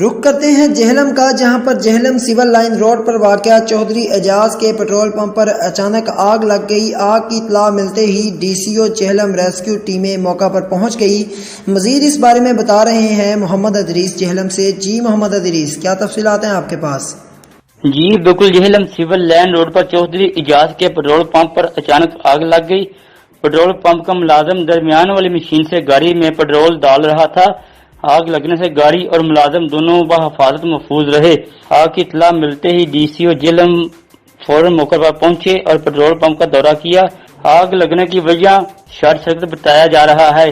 رخ کرتے ہیں جہلم کا، جہاں پر جہلم سول لائن روڈ پر واقع چودھری اعجاز کے پیٹرول پمپ پر اچانک آگ لگ گئی۔ آگ کی اطلاع ملتے ہی ڈی سی او جہلم ریسکیو ٹیمیں موقع پر پہنچ گئی۔ مزید اس بارے میں بتا رہے ہیں محمد ادریس جہلم سے۔ جی محمد ادریس، کیا تفصیلات ہیں آپ کے پاس؟ جی بالکل، جہلم سول لائن روڈ پر چودھری اعجاز کے پیٹرول پمپ پر اچانک آگ لگ گئی۔ پیٹرول پمپ کا ملازم درمیان والی مشین سے گاڑی میں پیٹرول ڈال رہا تھا۔ آگ لگنے سے گاڑی اور ملازم دونوں بحفاظت محفوظ رہے۔ آگ کی اطلاع ملتے ہی ڈی سی او جہلم فوراً موقع پر پہنچے اور پیٹرول پمپ کا دورہ کیا۔ آگ لگنے کی وجہ شارٹ سرکٹ بتایا جا رہا ہے۔